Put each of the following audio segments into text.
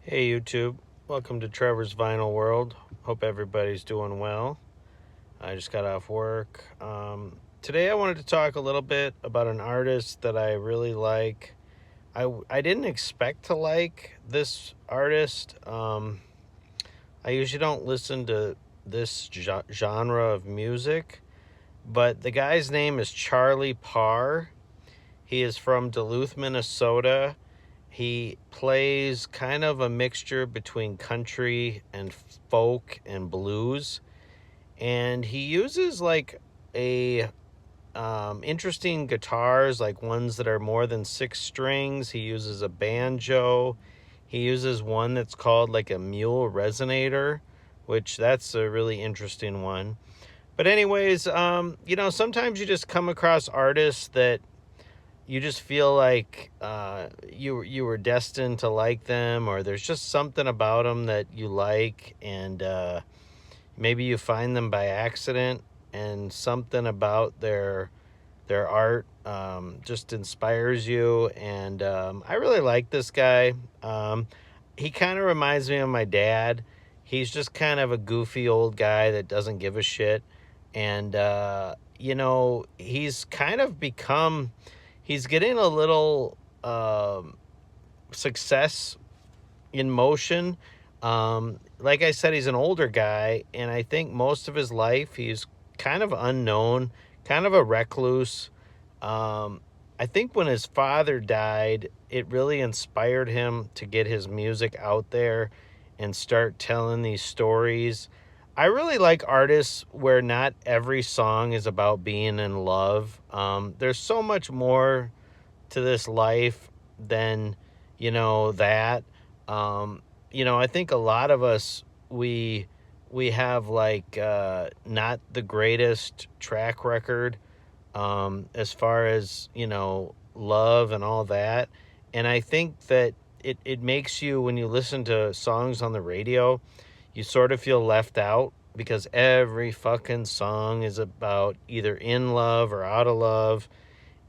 Hey YouTube, welcome to Trevor's Vinyl World. Hope everybody's doing well. I just got off work. Today I wanted to talk a little bit about an artist that I really like. I didn't expect to like this artist. I usually don't listen to this genre of music, but the guy's name is Charlie Parr. He is from Duluth, Minnesota. He plays kind of a mixture between country and folk and blues, and he uses like a interesting guitars, like ones that are more than 6 strings. He uses a banjo. He uses one that's called like a mule resonator, which that's a really interesting one. But anyways, sometimes you just come across artists that you just feel like you were destined to like them, or there's just something about them that you like, and maybe you find them by accident, and something about their art just inspires you. And I really like this guy. He kind of reminds me of my dad. He's just kind of a goofy old guy that doesn't give a shit, and he's kind of become he's getting a little success in motion. Like I said, he's an older guy, and I think most of his life he's kind of unknown, kind of a recluse. I think when his father died, it really inspired him to get his music out there and start telling these stories. I really like artists where not every song is about being in love. There's so much more to this life than, that. I think a lot of us, we have like not the greatest track record as far as, love and all that. And I think that it makes you, when you listen to songs on the radio, you sort of feel left out, because every fucking song is about either in love or out of love.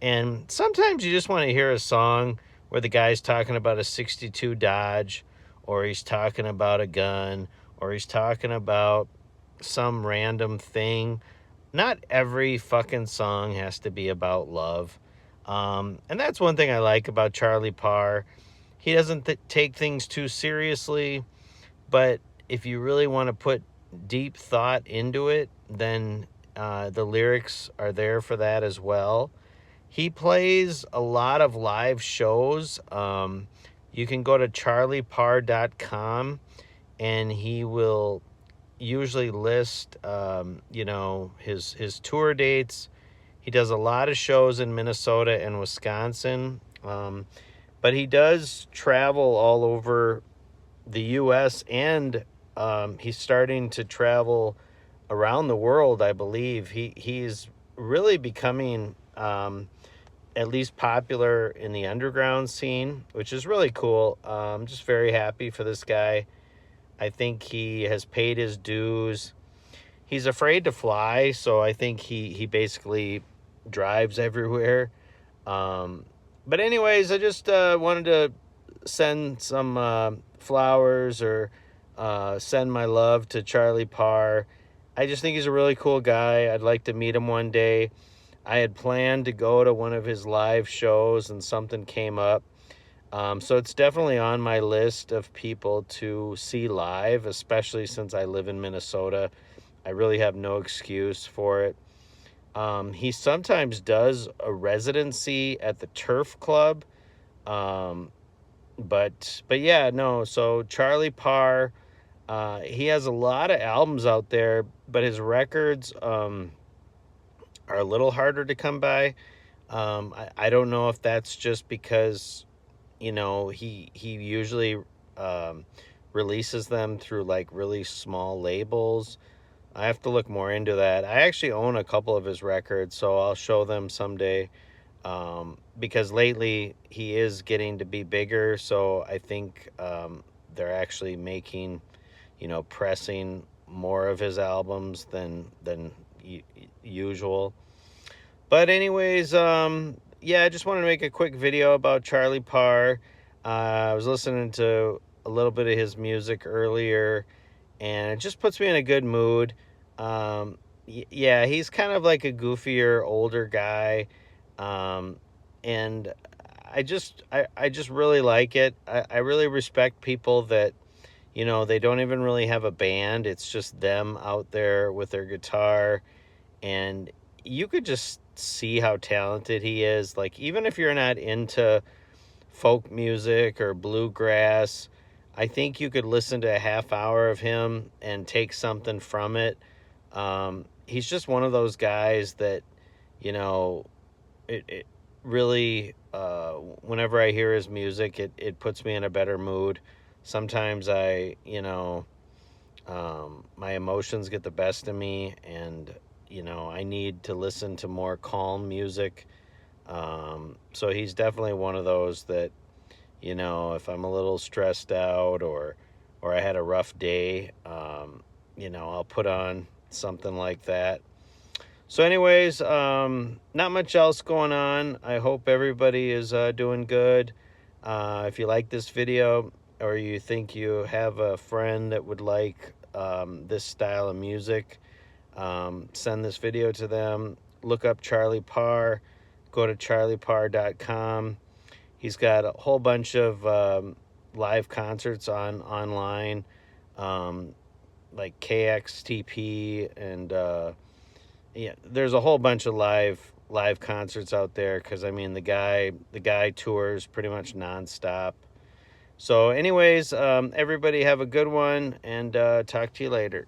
And sometimes you just want to hear a song where the guy's talking about a 62 Dodge, or he's talking about a gun, or he's talking about some random thing. Not every fucking song has to be about love. And that's one thing I like about Charlie Parr. He doesn't take things too seriously, but if you really want to put deep thought into it, then the lyrics are there for that as well. He plays a lot of live shows. You can go to charlieparr.com, and he will usually list, his tour dates. He does a lot of shows in Minnesota and Wisconsin, but he does travel all over the U.S., and he's starting to travel around the world, I believe. He's really becoming at least popular in the underground scene, which is really cool. I'm just very happy for this guy. I think he has paid his dues. He's afraid to fly, so I think he basically drives everywhere. But anyways, I just wanted to send some flowers, or send my love to Charlie Parr. I just think he's a really cool guy. I'd like to meet him one day. I had planned to go to one of his live shows, and something came up. So it's definitely on my list of people to see live, especially since I live in Minnesota. I really have no excuse for it. He sometimes does a residency at the Turf Club. But yeah, no. So Charlie Parr, he has a lot of albums out there, but his records are a little harder to come by. I don't know if that's just because, he usually releases them through like really small labels. I have to look more into that. I actually own a couple of his records, so I'll show them someday. Because lately he is getting to be bigger, so I think they're actually making, pressing more of his albums than usual. But anyways, yeah, I just wanted to make a quick video about Charlie Parr. I was listening to a little bit of his music earlier, and it just puts me in a good mood. Yeah, he's kind of like a goofier older guy, um, and I just really like it. I really respect people that, they don't even really have a band. It's just them out there with their guitar, and you could just see how talented he is. Like, even if you're not into folk music or bluegrass, I think you could listen to a half hour of him and take something from it. He's just one of those guys that, you know, it really, whenever I hear his music, it puts me in a better mood. Sometimes my emotions get the best of me, and, I need to listen to more calm music. So he's definitely one of those that, if I'm a little stressed out, or I had a rough day, I'll put on something like that. So anyways, not much else going on. I hope everybody is doing good. If you like this video, or you think you have a friend that would like this style of music, send this video to them. Look up Charlie Parr. Go to charlieparr.com. He's got a whole bunch of live concerts online, like KXTP, and yeah, there's a whole bunch of live concerts out there, because I mean, the guy tours pretty much nonstop. So anyways, everybody have a good one, and talk to you later.